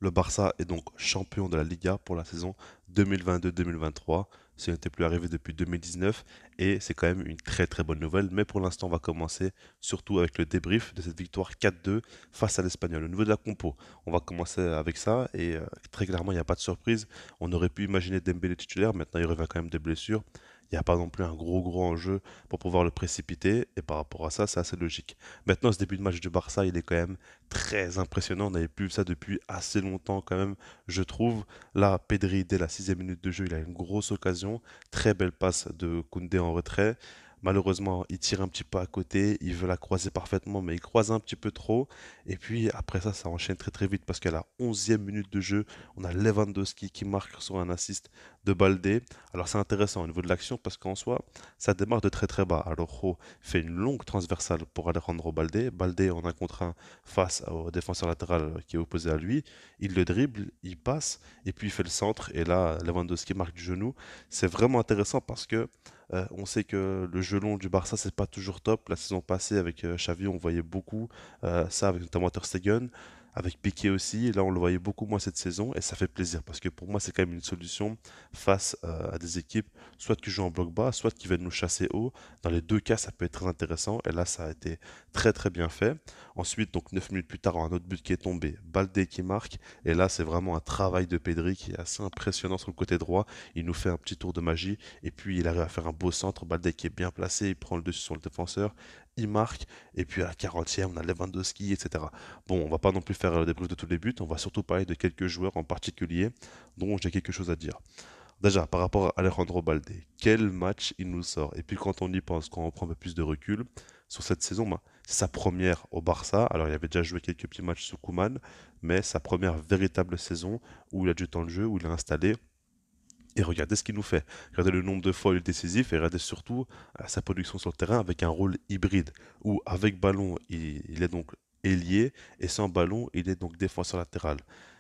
Le Barça est donc champion de la Liga pour la saison 2022-2023. Ce n'était plus arrivé depuis 2019 et c'est quand même une très très bonne nouvelle. Mais pour l'instant, on va commencer surtout avec le débrief de cette victoire 4-2 face à l'Espagnol. Au niveau de la compo, on va commencer avec ça et très clairement, il n'y a pas de surprise. On aurait pu imaginer Dembélé titulaire, maintenant il revient quand même des blessures. Il n'y a pas non plus un gros enjeu pour pouvoir le précipiter et par rapport à ça, c'est assez logique. Maintenant, ce début de match du Barça, il est quand même très impressionnant. On n'avait plus vu ça depuis assez longtemps quand même, je trouve. Là, Pedri, dès la 6e minute de jeu, il a une grosse occasion. Très belle passe de Koundé en retrait. Malheureusement, il tire un petit peu à côté, il veut la croiser parfaitement, mais il croise un petit peu trop. Et puis après ça, ça enchaîne très très vite parce qu'à la 11e minute de jeu, on a Lewandowski qui marque sur un assist de Baldé. Alors c'est intéressant au niveau de l'action parce qu'en soi, ça démarre de très très bas. Araujo fait une longue transversale pour Alejandro Baldé. Baldé en un contre un face au défenseur latéral qui est opposé à lui. Il le dribble, il passe, et puis il fait le centre. Et là, Lewandowski marque du genou. C'est vraiment intéressant parce que on sait que le jeu long du Barça, c'est pas toujours top. La saison passée, avec Xavi, on voyait beaucoup ça, avec notamment Ter Stegen. Avec Piqué aussi, là on le voyait beaucoup moins cette saison et ça fait plaisir parce que pour moi c'est quand même une solution face à des équipes soit qui jouent en bloc bas, soit qui viennent nous chasser haut. Dans les deux cas ça peut être très intéressant et là ça a été très très bien fait. Ensuite, donc 9 minutes plus tard, un autre but qui est tombé, Baldé qui marque, et là c'est vraiment un travail de Pedri qui est assez impressionnant sur le côté droit. Il nous fait un petit tour de magie, et puis il arrive à faire un beau centre, Baldé qui est bien placé, il prend le dessus sur le défenseur, il marque, et puis à la 40e, on a Lewandowski, etc. Bon, on va pas non plus faire le débrief de tous les buts, on va surtout parler de quelques joueurs en particulier dont j'ai quelque chose à dire. Déjà, par rapport à Alejandro Baldé, quel match il nous sort. Et puis quand on y pense, quand on prend un peu plus de recul, sur cette saison, bah, c'est sa première au Barça. Alors il avait déjà joué quelques petits matchs sous Koeman, mais sa première véritable saison où il a du temps de jeu, où il est installé. Et regardez ce qu'il nous fait. Regardez le nombre de fois où il est décisif et regardez surtout sa production sur le terrain avec un rôle hybride, où avec ballon, il est donc ailier et sans ballon, il est donc défenseur latéral.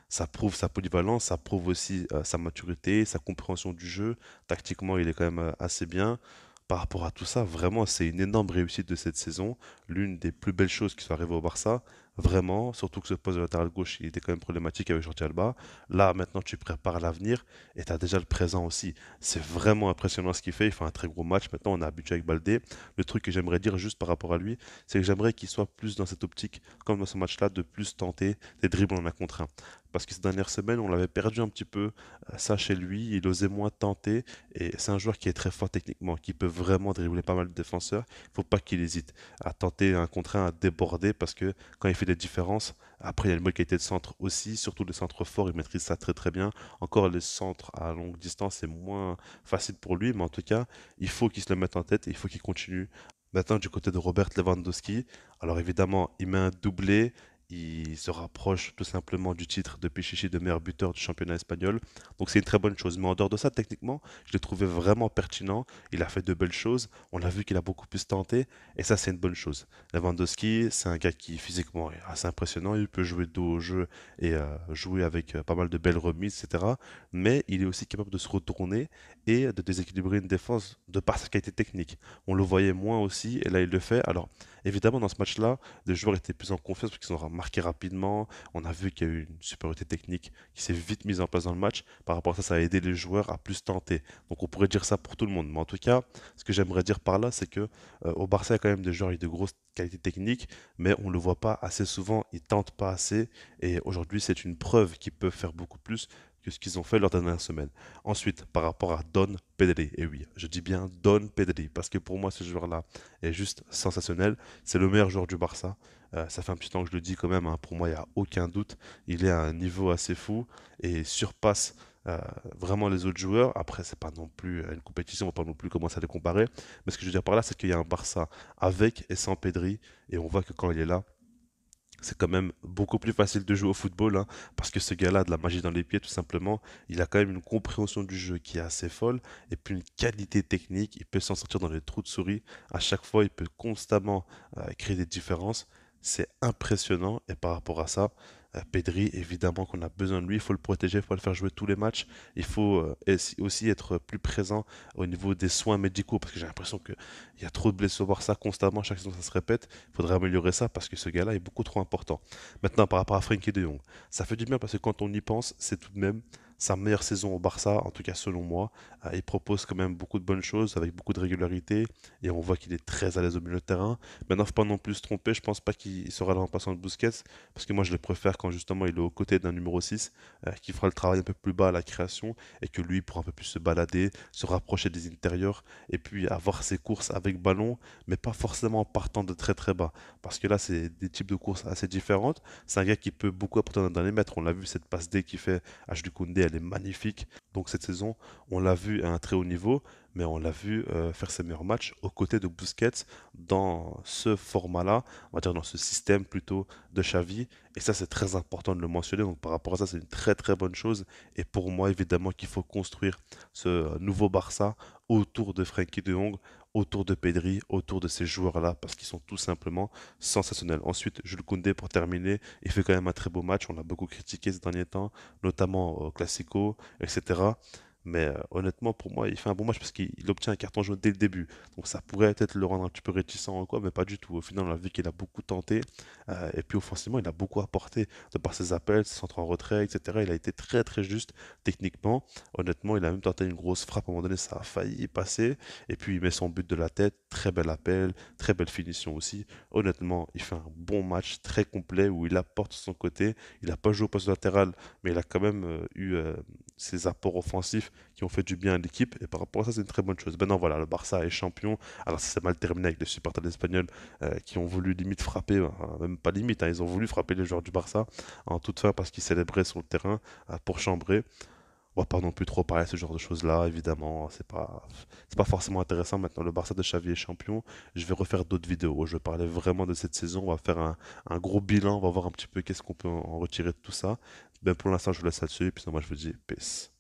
Ça prouve sa polyvalence, ça prouve aussi sa maturité, sa compréhension du jeu. Tactiquement, il est quand même assez bien. Par rapport à tout ça, vraiment, c'est une énorme réussite de cette saison. L'une des plus belles choses qui sont arrivées au Barça. Vraiment, surtout que ce poste de latéral gauche, il était quand même problématique avec Jordi Alba. Là, maintenant, tu prépares l'avenir et tu as déjà le présent aussi. C'est vraiment impressionnant ce qu'il fait. Il fait un très gros match. Maintenant, on est habitué avec Baldé. Le truc que j'aimerais dire juste par rapport à lui, c'est que j'aimerais qu'il soit plus dans cette optique, comme dans ce match-là, de plus tenter des dribbles en un contre un. Parce que ces dernières semaines, on l'avait perdu un petit peu ça chez lui. Il osait moins tenter. Et c'est un joueur qui est très fort techniquement, qui peut vraiment dribbler pas mal de défenseurs. Il ne faut pas qu'il hésite à tenter un contre un, à déborder, parce que quand il fait des différences, après, il y a une bonne qualité de centre aussi, surtout les centres forts, il maîtrise ça très très bien. Encore les centres à longue distance, c'est moins facile pour lui, mais en tout cas, il faut qu'il se le mette en tête et il faut qu'il continue. Maintenant, du côté de Robert Lewandowski, alors évidemment, il met un doublé, il se rapproche tout simplement du titre de Pichichi de meilleur buteur du championnat espagnol. Donc c'est une très bonne chose. Mais en dehors de ça, techniquement, je l'ai trouvé vraiment pertinent. Il a fait de belles choses. On a vu qu'il a beaucoup plus tenté. Et ça, c'est une bonne chose. Lewandowski, c'est un gars qui physiquement est assez impressionnant. Il peut jouer dos au jeu et jouer avec pas mal de belles remises, etc. Mais il est aussi capable de se retourner et de déséquilibrer une défense de par sa qualité technique. On le voyait moins aussi et là il le fait. Alors évidemment dans ce match-là, les joueurs étaient plus en confiance parce qu'ils ont marqué rapidement. On a vu qu'il y a eu une supériorité technique qui s'est vite mise en place dans le match. Par rapport à ça, ça a aidé les joueurs à plus tenter. Donc on pourrait dire ça pour tout le monde. Mais en tout cas, ce que j'aimerais dire par là, c'est que au Barça, il y a quand même des joueurs avec de grosses qualités techniques, mais on ne le voit pas assez souvent. Ils tentent pas assez. Et aujourd'hui, c'est une preuve qu'ils peuvent faire beaucoup plus que ce qu'ils ont fait lors des dernières semaines. Ensuite, par rapport à Don Pedri, et oui, je dis bien Don Pedri, parce que pour moi, ce joueur-là est juste sensationnel. C'est le meilleur joueur du Barça. Ça fait un petit temps que je le dis quand même, hein. Pour moi, il n'y a aucun doute. Il est à un niveau assez fou et surpasse euh, vraiment les autres joueurs. Après, c'est pas non plus une compétition, on va pas non plus commencer à les comparer. Mais ce que je veux dire par là, c'est qu'il y a un Barça avec et sans Pedri, et on voit que quand il est là, c'est quand même beaucoup plus facile de jouer au football, hein, parce que ce gars-là a de la magie dans les pieds, tout simplement. Il a quand même une compréhension du jeu qui est assez folle, et puis une qualité technique. Il peut s'en sortir dans les trous de souris. À chaque fois, il peut constamment créer des différences. C'est impressionnant, et par rapport à ça, Pedri, évidemment qu'on a besoin de lui, il faut le protéger, il faut le faire jouer tous les matchs. Il faut aussi être plus présent au niveau des soins médicaux, parce que j'ai l'impression qu'il y a trop de blessures au Barça constamment, chaque saison ça se répète. Il faudrait améliorer ça parce que ce gars-là est beaucoup trop important. Maintenant, par rapport à Frenkie de Jong, ça fait du bien parce que quand on y pense, c'est tout de même sa meilleure saison au Barça, en tout cas selon moi. Il propose quand même beaucoup de bonnes choses avec beaucoup de régularité et on voit qu'il est très à l'aise au milieu de terrain. Maintenant, faut pas non plus se tromper, je pense pas qu'il sera le remplaçant de Busquets parce que moi je le préfère quand justement il est aux côtés d'un numéro 6 qui fera le travail un peu plus bas à la création et que lui pourra un peu plus se balader, se rapprocher des intérieurs et puis avoir ses courses avec ballon, mais pas forcément en partant de très très bas. Parce que là, c'est des types de courses assez différentes. C'est un gars qui peut beaucoup apporter dans les mètres. On l'a vu, cette passe D qu'il fait à Jules Koundé, elle est magnifique. Donc cette saison, on l'a vu à un très haut niveau, mais on l'a vu faire ses meilleurs matchs aux côtés de Busquets dans ce format-là, on va dire dans ce système plutôt de Xavi. Et ça, c'est très important de le mentionner. Donc par rapport à ça, c'est une très très bonne chose. Et pour moi, évidemment, qu'il faut construire ce nouveau Barça autour de Frenkie de Jong, autour de Pedri, autour de ces joueurs-là, parce qu'ils sont tout simplement sensationnels. Ensuite, Jules Koundé, pour terminer, il fait quand même un très beau match. On l'a beaucoup critiqué ces derniers temps, notamment au Classico, etc. Mais honnêtement, pour moi, il fait un bon match parce qu'il obtient un carton jaune dès le début. Donc ça pourrait peut-être le rendre un petit peu réticent ou quoi, mais pas du tout. Au final, on a vu qu'il a beaucoup tenté. Et puis offensivement, il a beaucoup apporté de par ses appels, ses centres en retrait, etc. Il a été très très juste techniquement. Honnêtement, il a même tenté une grosse frappe. À un moment donné, ça a failli passer. Et puis il met son but de la tête. Très bel appel, très belle finition aussi. Honnêtement, il fait un bon match très complet où il apporte son côté. Il n'a pas joué au poste latéral, mais il a quand même eu ses apports offensifs qui ont fait du bien à l'équipe. Et par rapport à ça, c'est une très bonne chose. Maintenant, voilà, le Barça est champion. Alors, ça s'est mal terminé avec les supporters espagnols qui ont voulu limite frapper, même pas limite, hein, ils ont voulu frapper les joueurs du Barça en toute fin parce qu'ils célébraient sur le terrain pour chambrer. On va pas non plus trop parler de ce genre de choses-là, évidemment. C'est pas forcément intéressant. Maintenant, le Barça de Xavi est champion. Je vais refaire d'autres vidéos. Je vais parler vraiment de cette saison. On va faire un gros bilan. On va voir un petit peu qu'est-ce qu'on peut en retirer de tout ça. Ben, pour l'instant, je vous laisse là-dessus. Et puis, moi, je vous dis peace.